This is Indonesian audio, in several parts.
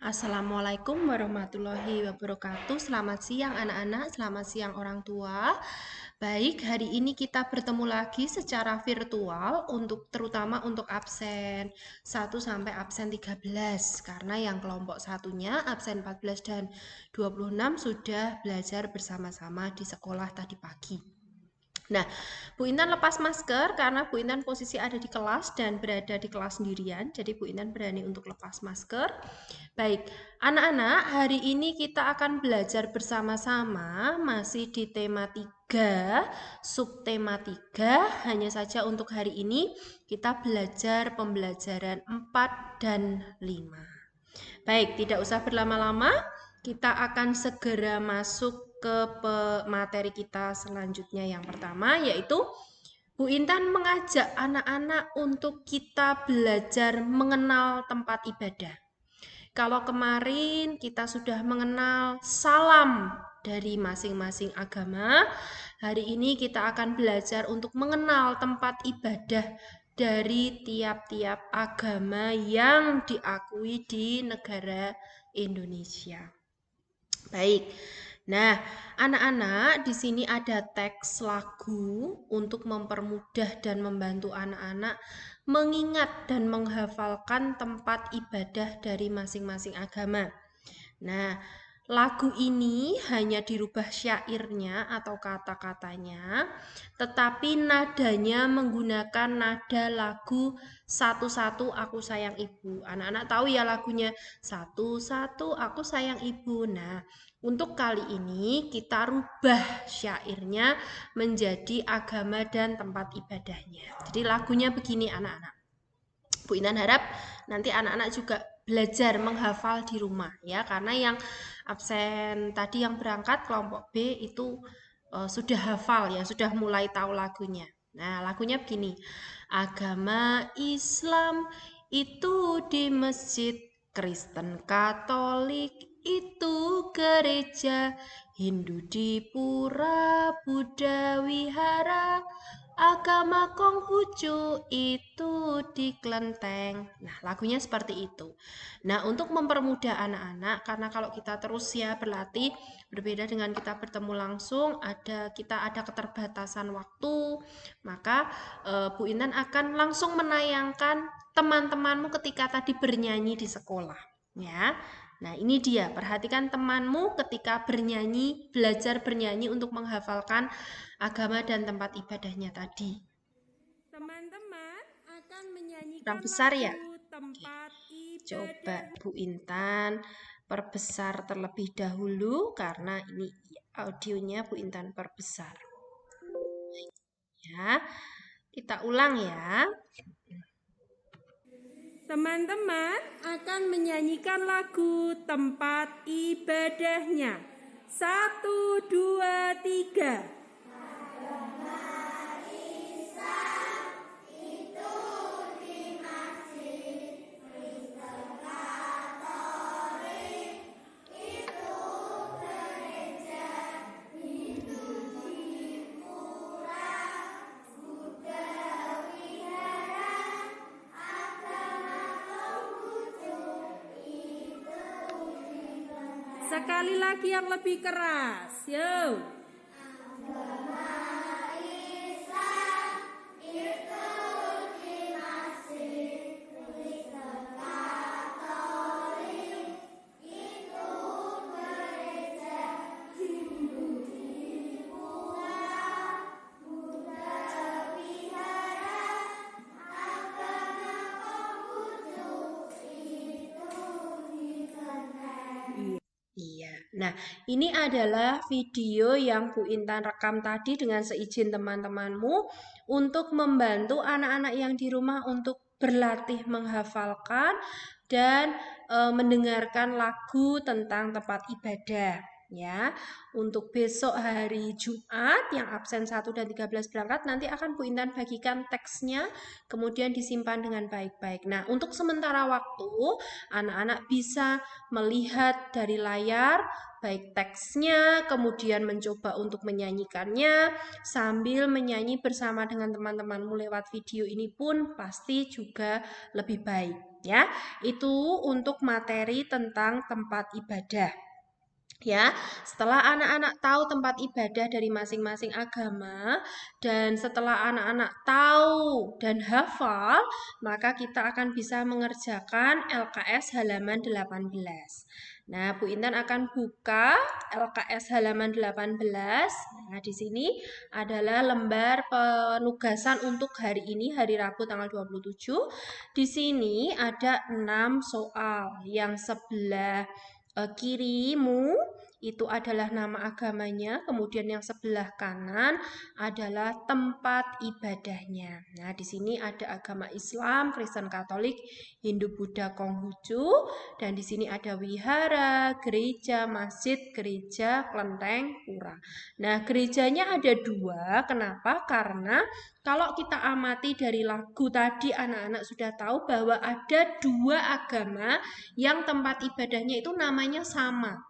Assalamualaikum warahmatullahi wabarakatuh. Selamat siang anak-anak, selamat siang orang tua. Baik, hari ini kita bertemu lagi secara virtual terutama untuk absen 1 sampai absen 13 karena yang kelompok satunya absen 14 dan 26 sudah belajar bersama-sama di sekolah tadi pagi. Nah, Bu Intan lepas masker karena Bu Intan posisi ada di kelas dan berada di kelas sendirian. Jadi Bu Intan berani untuk lepas masker. Baik, anak-anak, hari ini kita akan belajar bersama-sama masih di tema 3, subtema 3. Hanya saja untuk hari ini kita belajar pembelajaran 4 dan 5. Baik, tidak usah berlama-lama, kita akan segera masuk ke materi kita selanjutnya yang pertama, yaitu Bu Intan mengajak anak-anak untuk kita belajar mengenal tempat ibadah. Kalau kemarin kita sudah mengenal salam dari masing-masing agama, hari ini kita akan belajar untuk mengenal tempat ibadah dari tiap-tiap agama yang diakui di negara Indonesia. Baik. Nah, anak-anak, di sini ada teks lagu untuk mempermudah dan membantu anak-anak mengingat dan menghafalkan tempat ibadah dari masing-masing agama. Nah, lagu ini hanya dirubah syairnya atau kata-katanya, tetapi nadanya menggunakan nada lagu Satu-satu Aku Sayang Ibu. Anak-anak tahu ya lagunya Satu-satu Aku Sayang Ibu. Nah, untuk kali ini kita rubah syairnya menjadi agama dan tempat ibadahnya. Jadi lagunya begini anak-anak. Bu Intan harap nanti anak-anak juga belajar menghafal di rumah ya, karena yang absen tadi yang berangkat kelompok B itu sudah hafal ya, sudah mulai tahu lagunya. Nah, lagunya begini. Agama Islam itu di masjid, Kristen Katolik itu gereja, Hindu di pura, Buddha wihara, agama Konghucu itu di kelenteng. Nah, lagunya seperti itu. Nah, untuk mempermudah anak-anak, karena kalau kita terus ya berlatih, berbeda dengan kita bertemu langsung, kita ada keterbatasan waktu, maka Bu Intan akan langsung menayangkan teman-temanmu ketika tadi bernyanyi di sekolah, ya. Nah, ini dia. Perhatikan temanmu ketika bernyanyi, belajar bernyanyi untuk menghafalkan agama dan tempat ibadahnya tadi. Teman-teman akan Kurang menyanyikan besar ya? lagu Oke. tempat Coba ibadah. Bu Intan perbesar terlebih dahulu karena ini audionya Bu Intan perbesar. Ya, kita ulang ya. Teman-teman akan menyanyikan lagu tempat ibadahnya. 1, 2, 3. Sekali lagi yang lebih keras. Yuk. Iya. Nah, ini adalah video yang Bu Intan rekam tadi dengan seizin teman-temanmu untuk membantu anak-anak yang di rumah untuk berlatih menghafalkan dan mendengarkan lagu tentang tempat ibadah. Ya, untuk besok hari Jumat yang absen 1 dan 13 berangkat nanti akan Bu Intan bagikan teksnya kemudian disimpan dengan baik-baik. Nah, untuk sementara waktu anak-anak bisa melihat dari layar baik teksnya, kemudian mencoba untuk menyanyikannya sambil menyanyi bersama dengan teman-temanmu lewat video ini pun pasti juga lebih baik. Ya, itu untuk materi tentang tempat ibadah. Ya, setelah anak-anak tahu tempat ibadah dari masing-masing agama dan setelah anak-anak tahu dan hafal, maka kita akan bisa mengerjakan LKS halaman 18. Nah, Bu Intan akan buka LKS halaman 18. Nah, di sini adalah lembar penugasan untuk hari ini, hari Rabu tanggal 27. Di sini ada 6 soal. Yang sebelah kirimu itu adalah nama agamanya, kemudian yang sebelah kanan adalah tempat ibadahnya. Nah, di sini ada agama Islam, Kristen Katolik, Hindu, Buddha, Konghucu, dan di sini ada wihara, gereja, masjid, gereja, kelenteng, pura. Nah, gerejanya ada 2. Kenapa? Karena kalau kita amati dari lagu tadi, anak-anak sudah tahu bahwa ada 2 agama yang tempat ibadahnya itu namanya sama.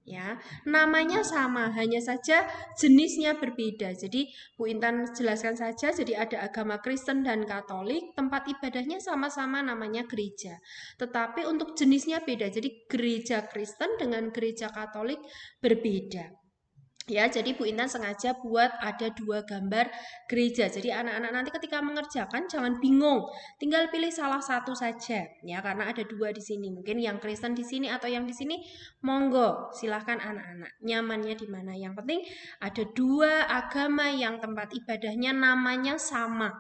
Ya, namanya sama, hanya saja jenisnya berbeda. Jadi Bu Intan jelaskan saja, jadi ada agama Kristen dan Katolik, tempat ibadahnya sama-sama namanya gereja. Tetapi untuk jenisnya beda. Jadi gereja Kristen dengan gereja Katolik berbeda. Ya, jadi Bu Intan sengaja buat ada 2 gambar gereja. Jadi anak-anak nanti ketika mengerjakan jangan bingung, tinggal pilih salah satu saja. Ya, karena ada 2 di sini. Mungkin yang Kristen di sini atau yang di sini, monggo, silahkan anak-anak. Nyamannya di mana? Yang penting ada 2 agama yang tempat ibadahnya namanya sama.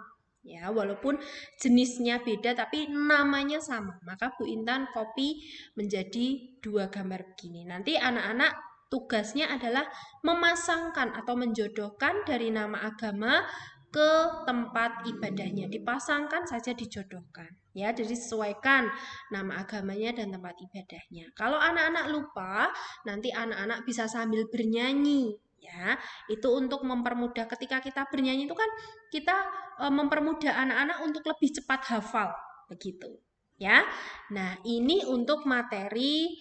Ya, walaupun jenisnya beda tapi namanya sama. Maka Bu Intan copy menjadi 2 gambar begini. Nanti anak-anak tugasnya adalah memasangkan atau menjodohkan dari nama agama ke tempat ibadahnya. Dipasangkan saja, dijodohkan. Ya, jadi sesuaikan nama agamanya dan tempat ibadahnya. Kalau anak-anak lupa, nanti anak-anak bisa sambil bernyanyi. Ya, itu untuk mempermudah ketika kita bernyanyi itu kan kita mempermudah anak-anak untuk lebih cepat hafal, begitu. Ya. Nah, ini untuk materi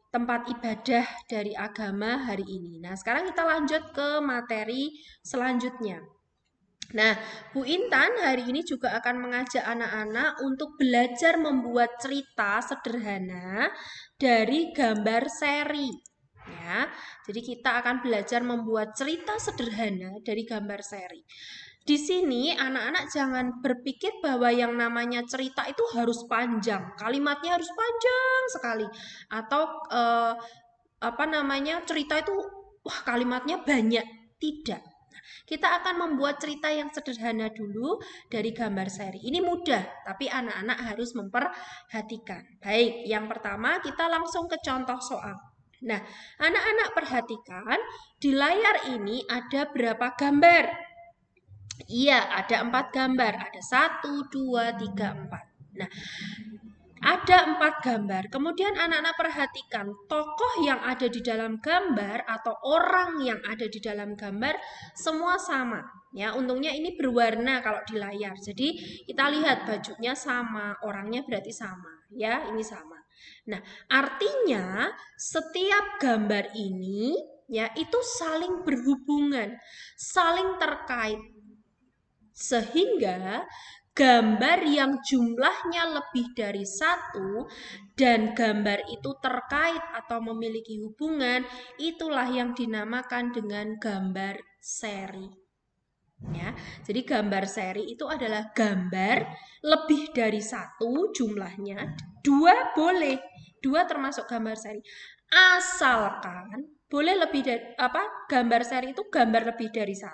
tempat ibadah dari agama hari ini. Nah, sekarang kita lanjut ke materi selanjutnya. Nah, Bu Intan hari ini juga akan mengajak anak-anak untuk belajar membuat cerita sederhana dari gambar seri. Ya, jadi kita akan belajar membuat cerita sederhana dari gambar seri. Di sini anak-anak jangan berpikir bahwa yang namanya cerita itu harus panjang, kalimatnya harus panjang sekali, atau cerita itu wah kalimatnya banyak. Tidak. Kita akan membuat cerita yang sederhana dulu dari gambar seri. Ini mudah, tapi anak-anak harus memperhatikan. Baik, yang pertama kita langsung ke contoh soal. Nah, anak-anak perhatikan di layar ini ada berapa gambar? Iya, ada 4 gambar. Ada 1, 2, 3, 4. Nah, ada 4 gambar. Kemudian anak-anak perhatikan tokoh yang ada di dalam gambar atau orang yang ada di dalam gambar semua sama. Ya, untungnya ini berwarna kalau di layar. Jadi kita lihat bajunya sama, orangnya berarti sama. Ya, ini sama. Nah, artinya setiap gambar ini ya itu saling berhubungan, saling terkait. Sehingga gambar yang jumlahnya lebih dari 1 dan gambar itu terkait atau memiliki hubungan, itulah yang dinamakan dengan gambar seri. Ya, jadi gambar seri itu adalah gambar lebih dari 1 jumlahnya, 2 boleh, 2 termasuk gambar seri. Asalkan boleh lebih dari gambar seri itu gambar lebih dari 1,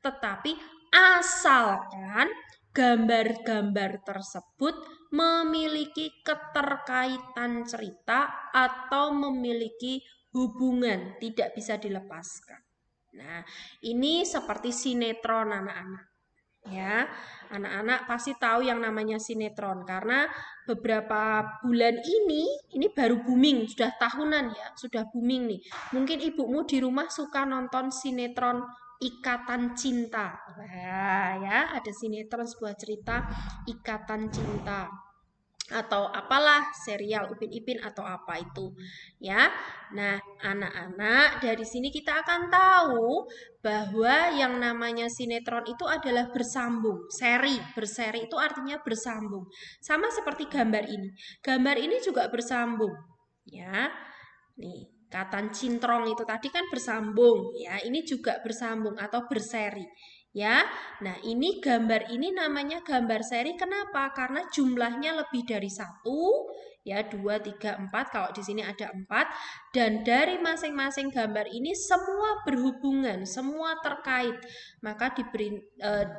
tetapi asalkan gambar-gambar tersebut memiliki keterkaitan cerita atau memiliki hubungan, tidak bisa dilepaskan. Nah, ini seperti sinetron anak-anak. Ya, anak-anak pasti tahu yang namanya sinetron karena beberapa bulan ini baru booming, sudah tahunan ya, sudah booming nih. Mungkin ibumu di rumah suka nonton sinetron Ikatan Cinta. Nah, ya, ada sinetron sebuah cerita Ikatan Cinta. atau apalah serial Upin Ipin atau apa itu ya. Nah, anak-anak dari sini kita akan tahu bahwa yang namanya sinetron itu adalah bersambung, berseri itu artinya bersambung. Sama seperti gambar ini. Gambar ini juga bersambung ya. Nih, kata cintrong itu tadi kan bersambung ya. Ini juga bersambung atau berseri ya. Nah, ini gambar ini namanya gambar seri. Kenapa? Karena jumlahnya lebih dari satu, ya 2, 3, 4. Kalau di sini ada 4. Dan dari masing-masing gambar ini semua berhubungan, semua terkait. Maka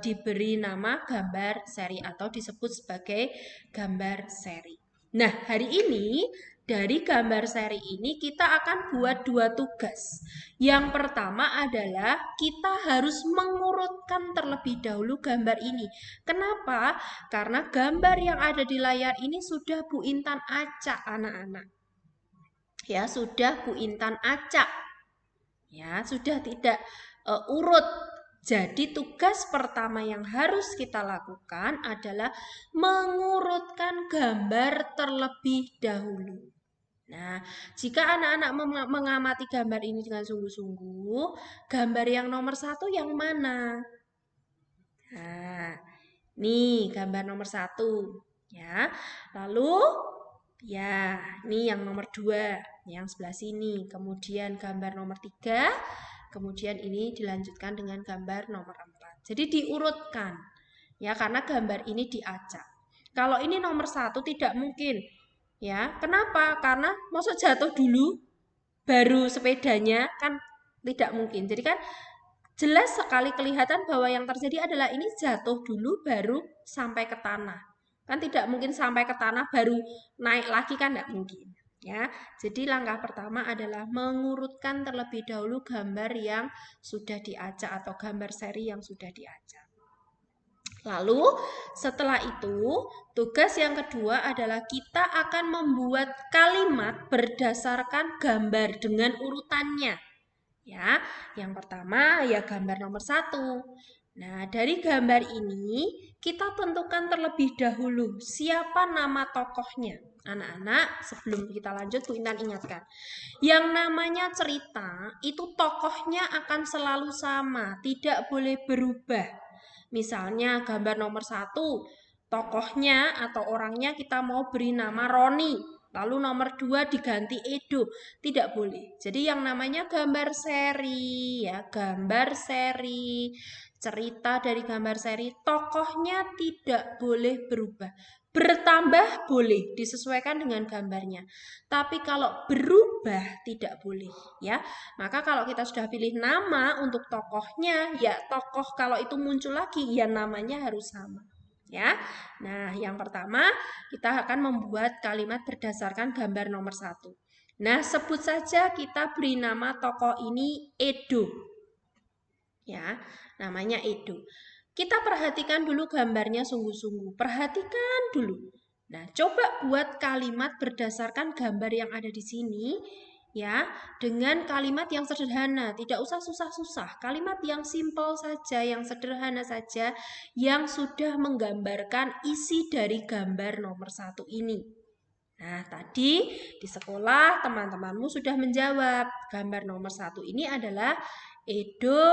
diberi nama gambar seri atau disebut sebagai gambar seri. Nah, hari ini dari gambar seri ini kita akan buat 2 tugas. Yang pertama adalah kita harus mengurutkan terlebih dahulu gambar ini. Kenapa? Karena gambar yang ada di layar ini sudah Bu Intan acak anak-anak. Ya, sudah Bu Intan acak. Ya, sudah tidak urut. Jadi tugas pertama yang harus kita lakukan adalah mengurutkan gambar terlebih dahulu. Nah, jika anak-anak mengamati gambar ini dengan sungguh-sungguh, gambar yang nomor 1 yang mana? Nah, nih gambar nomor 1 ya. Lalu ya, ini yang nomor 2 yang sebelah sini. Kemudian gambar nomor 3, kemudian ini dilanjutkan dengan gambar nomor 4. Jadi diurutkan ya, karena gambar ini diacak. Kalau ini nomor 1 tidak mungkin. Ya, kenapa? Karena masuk jatuh dulu baru sepedanya kan tidak mungkin. Jadi kan jelas sekali kelihatan bahwa yang terjadi adalah ini jatuh dulu baru sampai ke tanah. Kan tidak mungkin sampai ke tanah baru naik lagi kan tidak mungkin. Ya, jadi langkah pertama adalah mengurutkan terlebih dahulu gambar yang sudah diacak atau gambar seri yang sudah diacak. Lalu setelah itu, tugas yang kedua adalah kita akan membuat kalimat berdasarkan gambar dengan urutannya. Ya, yang pertama ya gambar nomor 1. Nah, dari gambar ini kita tentukan terlebih dahulu siapa nama tokohnya. Anak-anak, sebelum kita lanjut, Bu Intan ingatkan. Yang namanya cerita, itu tokohnya akan selalu sama, tidak boleh berubah. Misalnya gambar nomor 1, tokohnya atau orangnya kita mau beri nama Roni. Lalu nomor 2 diganti Edo. Tidak boleh. Jadi yang namanya gambar seri ya, gambar seri. Cerita dari gambar seri, tokohnya tidak boleh berubah. Bertambah boleh disesuaikan dengan gambarnya. Tapi kalau berubah tidak boleh ya. Maka kalau kita sudah pilih nama untuk tokohnya, ya tokoh kalau itu muncul lagi ya namanya harus sama. Ya. Nah, yang pertama kita akan membuat kalimat berdasarkan gambar nomor 1. Nah, sebut saja kita beri nama tokoh ini Edo. Ya, namanya Edo. Kita perhatikan dulu gambarnya sungguh-sungguh. Perhatikan dulu. Nah, coba buat kalimat berdasarkan gambar yang ada di sini ya, dengan kalimat yang sederhana, tidak usah susah-susah. Kalimat yang simpel saja, yang sederhana saja, yang sudah menggambarkan isi dari gambar nomor 1 ini. Nah, tadi di sekolah teman-temanmu sudah menjawab. Gambar nomor 1 ini adalah Edo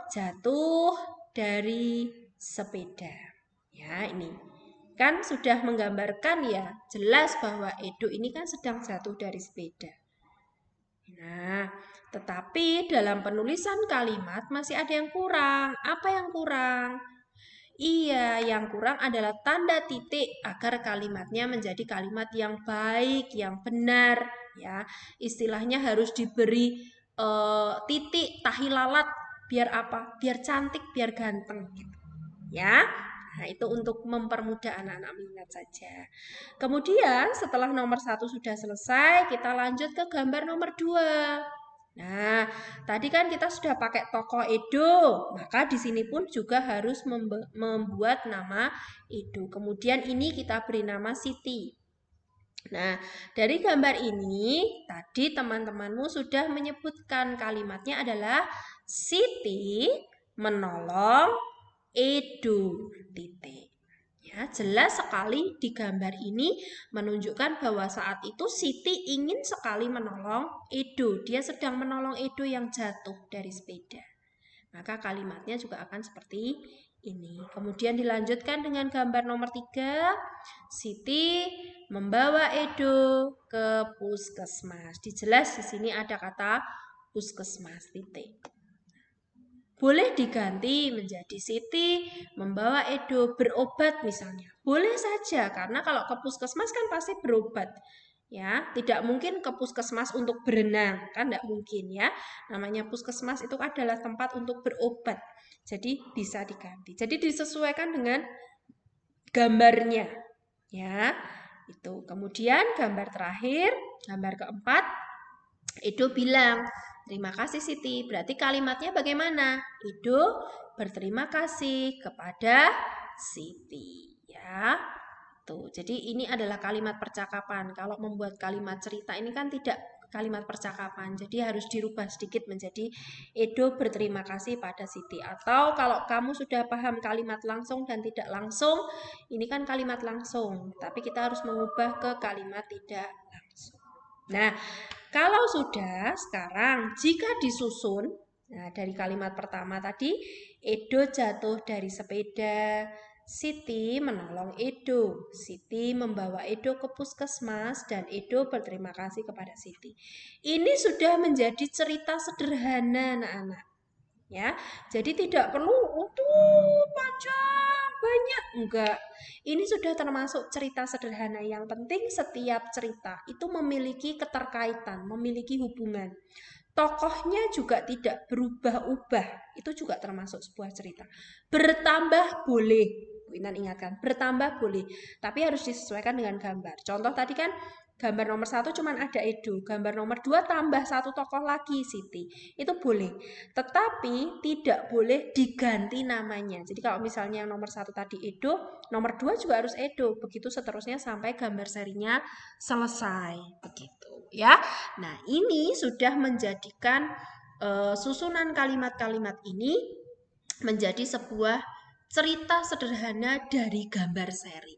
jatuh dari sepeda. Ya, ini kan sudah menggambarkan ya, jelas bahwa Edo ini kan sedang jatuh dari sepeda. Nah, tetapi dalam penulisan kalimat masih ada yang kurang. Apa yang kurang? Iya, yang kurang adalah tanda titik agar kalimatnya menjadi kalimat yang baik, yang benar. Ya, istilahnya harus diberi titik, tahi lalat, biar apa? Biar cantik, biar ganteng. Ya, nah itu untuk mempermudah anak-anak mengingat saja. Kemudian setelah nomor 1 sudah selesai, kita lanjut ke gambar nomor 2. Nah, tadi kan kita sudah pakai tokoh Edo, maka di sini pun juga harus membuat nama Edo. Kemudian ini kita beri nama Siti. Nah, dari gambar ini tadi teman-temanmu sudah menyebutkan kalimatnya adalah Siti menolong Edo titik. Ya, jelas sekali di gambar ini menunjukkan bahwa saat itu Siti ingin sekali menolong Edo. Dia sedang menolong Edo yang jatuh dari sepeda. Maka kalimatnya juga akan seperti ini. Kemudian dilanjutkan dengan gambar nomor 3. Siti membawa Edo ke puskesmas. Dijelas di sini ada kata puskesmas titik. Boleh diganti menjadi Siti membawa Edo berobat misalnya. Boleh saja karena kalau ke puskesmas kan pasti berobat. Ya, tidak mungkin ke puskesmas untuk berenang, kan tidak mungkin ya. Namanya puskesmas itu adalah tempat untuk berobat. Jadi bisa diganti. Jadi disesuaikan dengan gambarnya. Ya, itu. Kemudian gambar terakhir, gambar keempat, Edo bilang, terima kasih Siti. Berarti kalimatnya bagaimana? Edo berterima kasih kepada Siti. Ya, tuh. Jadi ini adalah kalimat percakapan. Kalau membuat kalimat cerita ini kan tidak kalimat percakapan. Jadi harus dirubah sedikit menjadi Edo berterima kasih pada Siti. Atau kalau kamu sudah paham kalimat langsung dan tidak langsung, ini kan kalimat langsung. Tapi kita harus mengubah ke kalimat tidak langsung. Nah, kalau sudah, sekarang jika disusun, nah dari kalimat pertama tadi, Edo jatuh dari sepeda, Siti menolong Edo, Siti membawa Edo ke puskesmas, dan Edo berterima kasih kepada Siti. Ini sudah menjadi cerita sederhana, anak-anak. Ya, jadi tidak perlu panjang banyak, enggak. Ini sudah termasuk cerita sederhana. Yang penting setiap cerita itu memiliki keterkaitan, memiliki hubungan. Tokohnya juga tidak berubah-ubah, itu juga termasuk sebuah cerita. Bertambah boleh, Bu Intan ingatkan, bertambah boleh, tapi harus disesuaikan dengan gambar. Contoh tadi kan gambar nomor 1 cuma ada Edo, gambar nomor 2 tambah satu tokoh lagi Siti, itu boleh. Tetapi tidak boleh diganti namanya. Jadi kalau misalnya yang nomor 1 tadi Edo, nomor 2 juga harus Edo, begitu seterusnya sampai gambar serinya selesai, begitu ya. Nah, ini sudah menjadikan susunan kalimat-kalimat ini menjadi sebuah cerita sederhana dari gambar seri.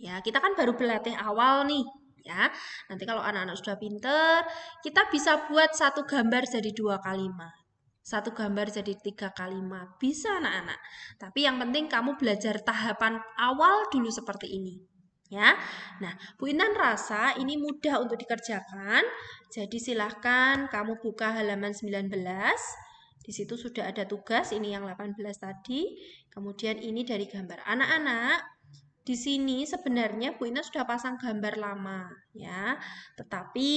Ya, kita kan baru berlatih awal nih, ya. Nanti kalau anak-anak sudah pinter, kita bisa buat satu gambar jadi 2 kalimat. Satu gambar jadi 3 kalimat. Bisa anak-anak. Tapi yang penting kamu belajar tahapan awal dulu seperti ini. Ya, nah Bu Intan rasa ini mudah untuk dikerjakan. Jadi silahkan kamu buka halaman 19. Di situ sudah ada tugas, ini yang 18 tadi. Kemudian ini dari gambar. Anak-anak, di sini sebenarnya Bu Intan sudah pasang gambar lama, ya. Tetapi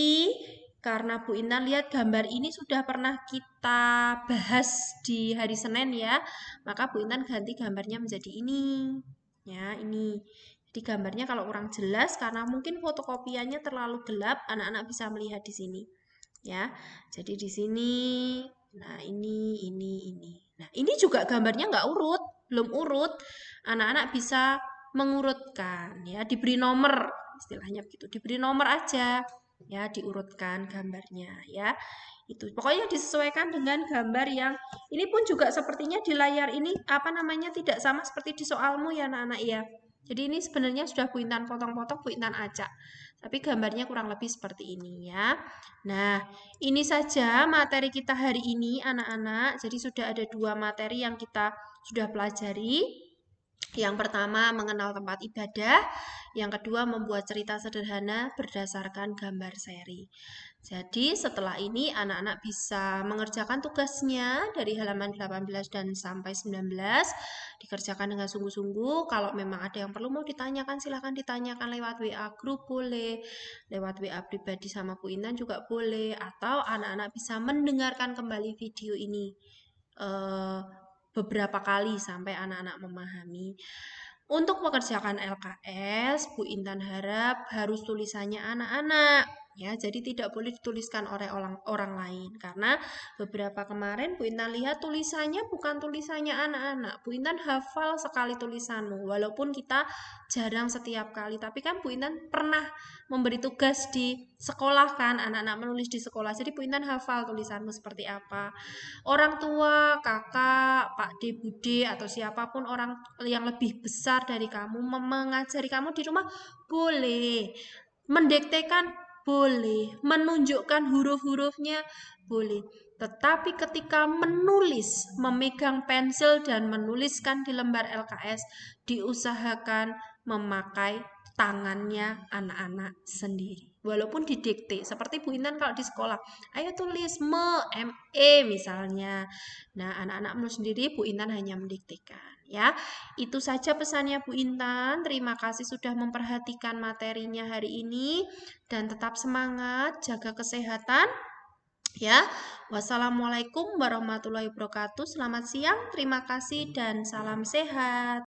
karena Bu Intan lihat gambar ini sudah pernah kita bahas di hari Senin ya, maka Bu Intan ganti gambarnya menjadi ini. Ya, ini. Jadi gambarnya kalau kurang jelas karena mungkin fotokopiannya terlalu gelap, anak-anak bisa melihat di sini. Ya. Jadi di sini, nah ini. Nah, ini juga gambarnya nggak urut, belum urut. Anak-anak bisa mengurutkan ya, diberi nomor, istilahnya begitu. Diberi nomor aja ya, diurutkan gambarnya ya. Itu pokoknya disesuaikan dengan gambar yang ini pun juga sepertinya di layar ini apa namanya tidak sama seperti di soalmu ya anak-anak ya. Jadi ini sebenarnya sudah Bu Intan potong-potong, Bu Intan acak. Tapi gambarnya kurang lebih seperti ini ya. Nah, ini saja materi kita hari ini anak-anak. Jadi sudah ada 2 materi yang kita sudah pelajari. Yang pertama mengenal tempat ibadah, yang kedua membuat cerita sederhana berdasarkan gambar seri. Jadi setelah ini anak-anak bisa mengerjakan tugasnya dari halaman 18 dan sampai 19, dikerjakan dengan sungguh-sungguh. Kalau memang ada yang perlu mau ditanyakan silahkan ditanyakan lewat WA grup boleh, lewat WA pribadi sama Bu Intan juga boleh, atau anak-anak bisa mendengarkan kembali video ini beberapa kali sampai anak-anak memahami. Untuk mengerjakan LKS, Bu Intan harap harus tulisannya anak-anak ya. Jadi tidak boleh dituliskan oleh orang lain karena beberapa kemarin Bu Intan lihat tulisannya bukan tulisannya anak-anak. Bu Intan hafal sekali tulisanmu walaupun kita jarang setiap kali, tapi kan Bu Intan pernah memberi tugas di sekolah kan, anak-anak menulis di sekolah. Jadi Bu Intan hafal tulisanmu seperti apa. Orang tua, kakak, Pak D, Bude, atau siapapun orang yang lebih besar dari kamu mengajari kamu di rumah boleh. Mendiktekan boleh. Menunjukkan huruf-hurufnya boleh. Tetapi ketika menulis, memegang pensil dan menuliskan di lembar LKS, diusahakan memakai tangannya anak-anak sendiri. Walaupun didikte, seperti Bu Intan kalau di sekolah, ayo tulis misalnya. Nah, anak-anak menulis sendiri, Bu Intan hanya mendiktekan. Ya, itu saja pesannya Bu Intan. Terima kasih sudah memperhatikan materinya hari ini dan tetap semangat, jaga kesehatan. Ya, wassalamualaikum warahmatullahi wabarakatuh. Selamat siang, terima kasih dan salam sehat.